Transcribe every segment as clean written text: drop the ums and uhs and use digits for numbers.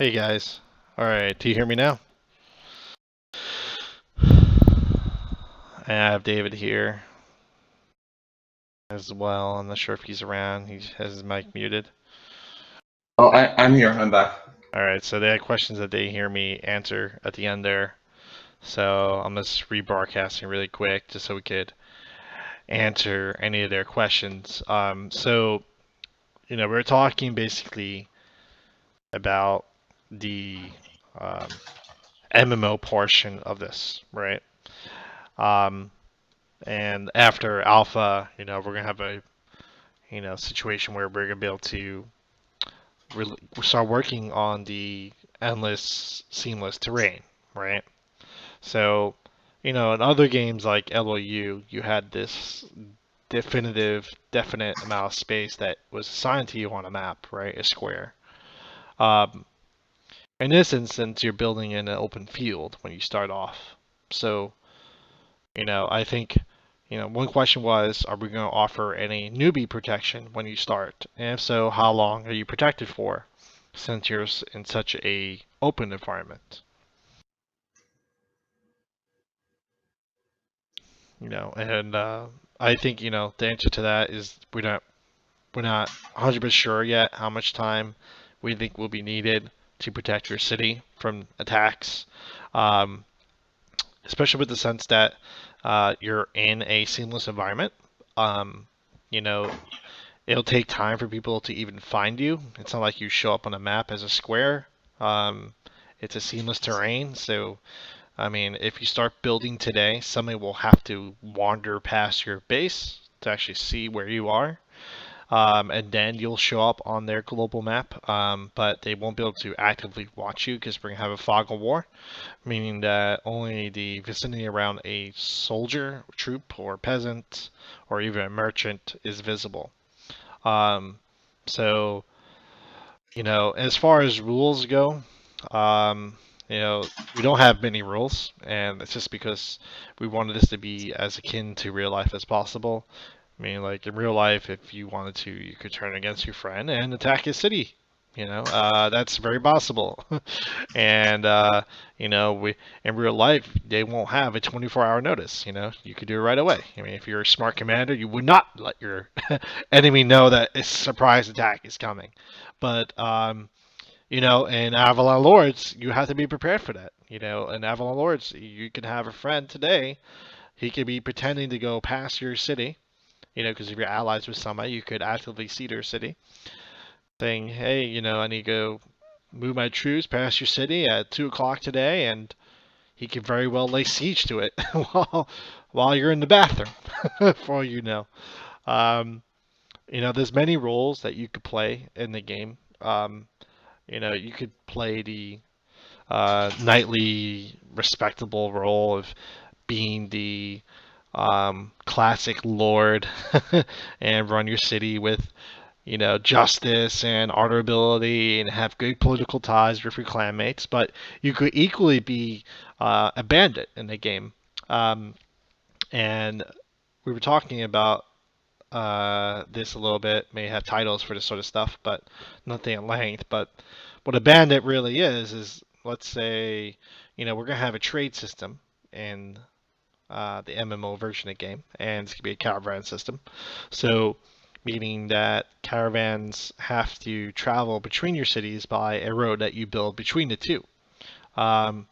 Hey guys. Alright, do you hear me now? I have David here as well. I'm not sure if he's around. He has his mic muted. Oh, I'm here. I'm back. Alright, so they had questions that they hear me answer at the end there. So I'm just rebroadcasting really quick just so we could answer any of their questions. We're talking basically about the MMO portion of this, right? Um, and after alpha, we're gonna have a situation where we're gonna be able to start working on the endless seamless terrain, right? So, in other games like LOU, you had this definite amount of space that was assigned to you on a map, right? A square. Um, in this instance, you're building in an open field when you start off. So, I think, one question was, are we going to offer any newbie protection when you start? And if so, how long are you protected for, since you're in such a open environment? And I think, the answer to that is we're not 100% sure yet how much time we think will be needed to protect your city from attacks. Um, Especially with the sense that you're in a seamless environment. Um, you know, it'll take time for people to even find you. It's not like you show up on a map as a square. Um, it's a seamless terrain, so I mean, if you start building today, somebody will have to wander past your base to actually see where you are. And then you'll show up on their global map, but they won't be able to actively watch you because we're going to have a fog of war, meaning that only the vicinity around a soldier, troop, or peasant, or even a merchant is visible. Um, so, as far as rules go, um, we don't have many rules, and it's just because we wanted this to be as akin to real life as possible. I mean, like in real life, if you wanted to, you could turn against your friend and attack his city. That's very possible. And we in real life they won't have a 24-hour notice. You could do it right away. I mean, if you're a smart commander, you would not let your enemy know that a surprise attack is coming. But in Avalon Lords, you have to be prepared for that. In Avalon Lords, you can have a friend today. He could be pretending to go past your city. Because if you're allies with somebody, you could actively see their city, saying, "Hey, I need to go move my troops past your city at 2 o'clock today," and he could very well lay siege to it while you're in the bathroom, for all you know. Um, there's many roles that you could play in the game. You could play the nightly respectable role of being the classic lord and run your city with justice and honorability and have good political ties with your clanmates, but you could equally be a bandit in the game. Um, and we were talking about this a little bit, may have titles for this sort of stuff, but nothing at length. But what a bandit really is let's say, we're going to have a trade system in the MMO version of the game, and it's going to be a caravan system. So, meaning that caravans have to travel between your cities by a road that you build between the two. Um,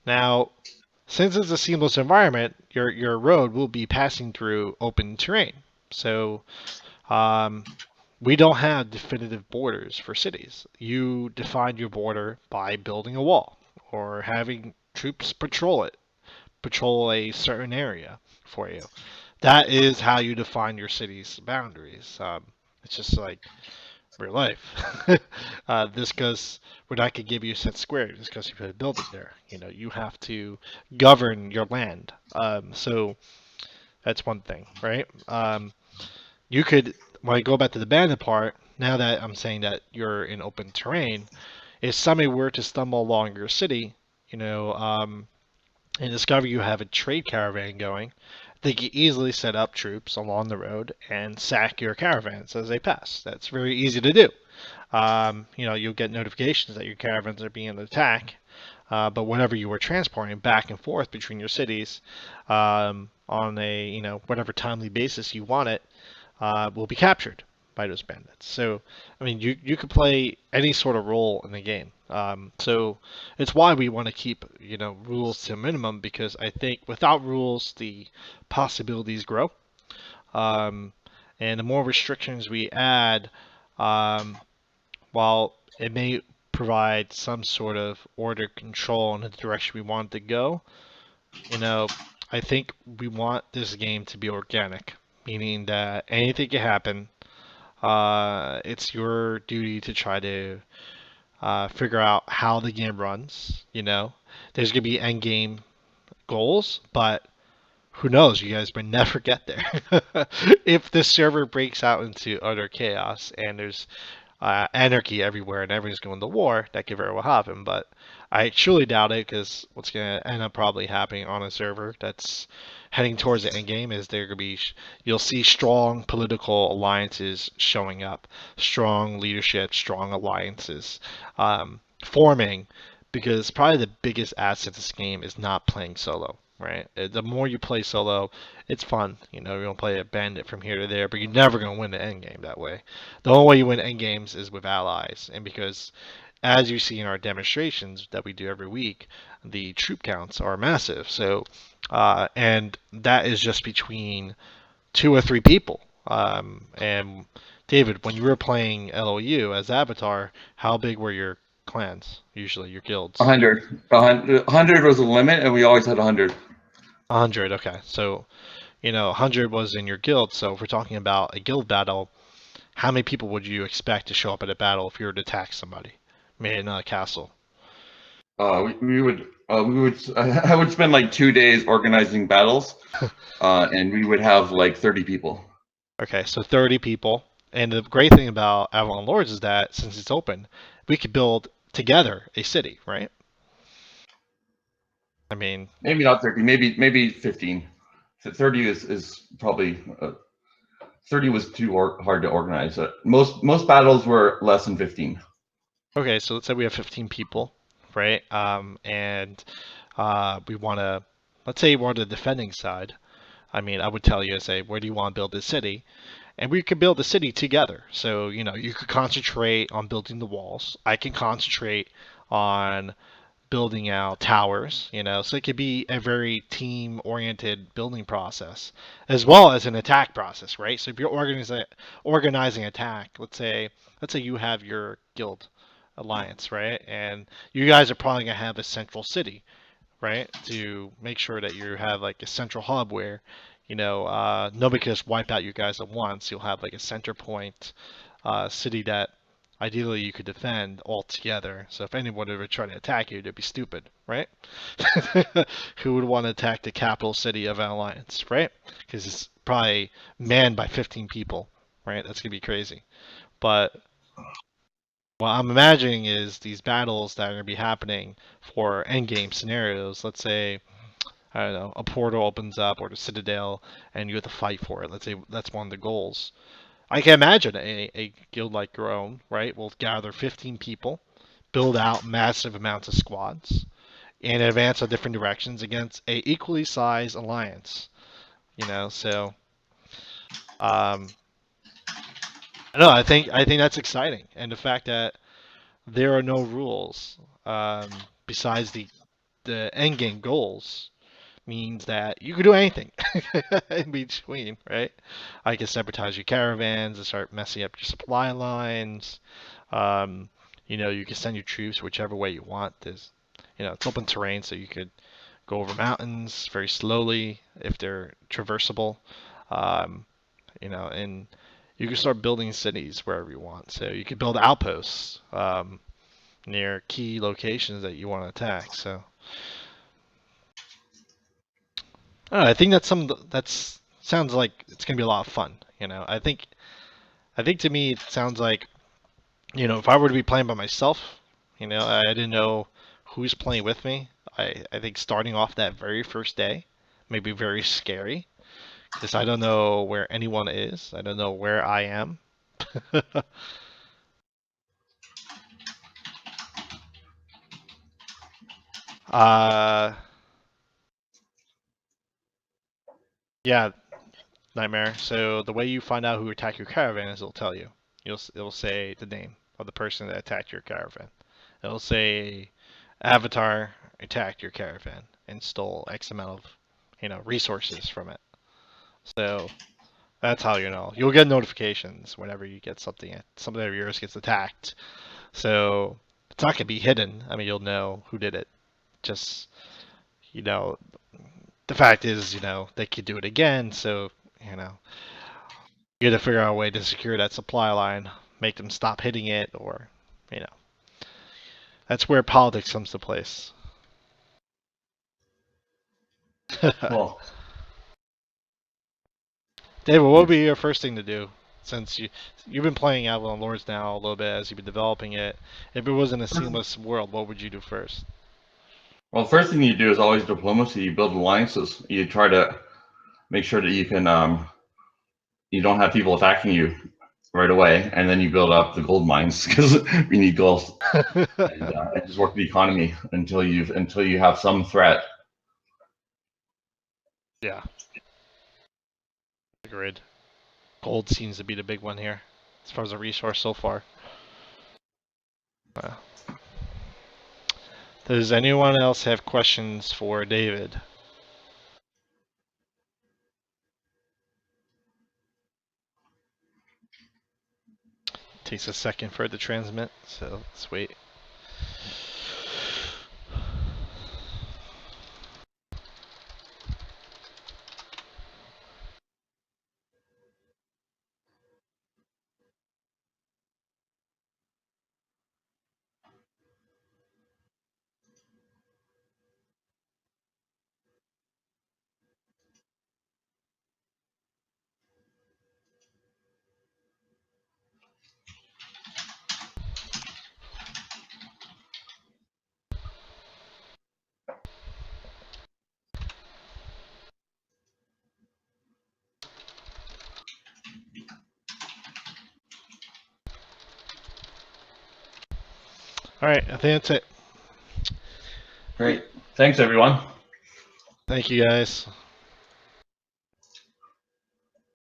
Now, since it's a seamless environment, your road will be passing through open terrain. So, um, we don't have definitive borders for cities. You define your border by building a wall or having troops patrol a certain area for you. That is how you define your city's boundaries. It's just like real life. This because we're not gonna give you a set square just because you put a building there. You have to govern your land. So that's one thing, right? You could, when I go back to the bandit part, now that I'm saying that you're in open terrain, if somebody were to stumble along your city, and discover you have a trade caravan going, they can easily set up troops along the road and sack your caravans as they pass. That's very easy to do. You'll get notifications that your caravans are being attacked. But whatever you were transporting back and forth between your cities on a whatever timely basis you want it will be captured by those bandits. So I mean you could play any sort of role in the game. So it's why we want to keep rules to a minimum because I think without rules the possibilities grow. Um, and the more restrictions we add, um, while it may provide some sort of order control in the direction we want to go, you know, I think we want this game to be organic, meaning that anything can happen. It's your duty to try to figure out how the game runs. There's gonna be end game goals, but who knows? You guys may never get there. If the server breaks out into utter chaos and there's anarchy everywhere and everyone's going to war, that could very well happen. But I truly doubt it because what's going to end up probably happening on a server that's heading towards the end game is there going to be you'll see strong political alliances showing up, strong leadership, strong alliances forming because probably the biggest asset to this game is not playing solo. Right, the more you play solo, it's fun. You're gonna play a bandit from here to there, but you're never gonna win the end game that way. The only way you win end games is with allies, and because as you see in our demonstrations that we do every week, the troop counts are massive. So, and that is just between 2 or 3 people. And David, when you were playing LOU as Avatar, how big were your clans usually, your guilds? 100. 100 was the limit, and we always had 100. 100. Okay, so 100 was in your guild. So if we're talking about a guild battle, how many people would you expect to show up at a battle if you were to attack somebody in a castle? I would spend like 2 days organizing battles, and we would have like 30 people. Okay, so 30 people. And the great thing about Avalon Lords is that since it's open, we could build together a city, right? I mean, Maybe not 30, maybe 15. 30 is probably 30 was too hard to organize. Most battles were less than 15. okay, so let's say we have 15 people, right? And we want to, let's say we're on the defending side. I mean, I would tell you, say, where do you want to build this city? And we could build the city together. So, you could concentrate on building the walls. I can concentrate on building out towers, so it could be a very team oriented building process as well as an attack process, right? So if you're organizing attack, let's say you have your guild alliance, right? And you guys are probably going to have a central city, right? To make sure that you have like a central hub where, nobody can just wipe out you guys at once. You'll have like a center point city that ideally you could defend all together. So if anyone were trying to attack you, they'd be stupid, right? Who would want to attack the capital city of an alliance, right? Because it's probably manned by 15 people, right? That's gonna be crazy. But what I'm imagining is these battles that are gonna be happening for endgame scenarios. Let's say I don't know, a portal opens up or the citadel, and you have to fight for it. Let's say that's one of the goals. I can imagine a guild like your own, right, will gather 15 people, build out massive amounts of squads, and advance in different directions against a equally sized alliance. So um, no, I think that's exciting, and the fact that there are no rules besides the end game goals means that you can do anything in between, right? I can sabotage your caravans and start messing up your supply lines. Um, you can send your troops whichever way you want. It's open terrain, so you could go over mountains very slowly if they're traversable. Um, and you can start building cities wherever you want. So you could build outposts near key locations that you want to attack. So I don't know, I think that's sounds like it's gonna be a lot of fun. I think to me it sounds like if I were to be playing by myself, I didn't know who's playing with me. I think starting off that very first day may be very scary because I don't know where anyone is. I don't know where I am. Uh, yeah, Nightmare. So the way you find out who attacked your caravan is it'll tell you. It'll say the name of the person that attacked your caravan. It'll say Avatar attacked your caravan and stole X amount of, resources from it. So that's how you know. You'll get notifications whenever you get something of yours gets attacked. So it's not gonna be hidden. I mean, you'll know who did it. Just you know, the fact is, they could do it again. So you know, you got to figure out a way to secure that supply line, make them stop hitting it, or you know, that's where politics comes to place. Well, David, what would be yes. your first thing to do? Since you've been playing Avalon Lords now a little bit as you've been developing it, if it wasn't a seamless world, what would you do first? Well, first thing you do is always diplomacy. You build alliances. You try to make sure that you don't have people attacking you right away, and then you build up the gold mines because we need gold, and just work the economy until you have some threat. Yeah, agreed. Gold seems to be the big one here, as far as a resource so far. Uh, does anyone else have questions for David? Takes a second for it to transmit, so let's wait. All right, I think that's it. Great. Thanks, everyone. Thank you guys.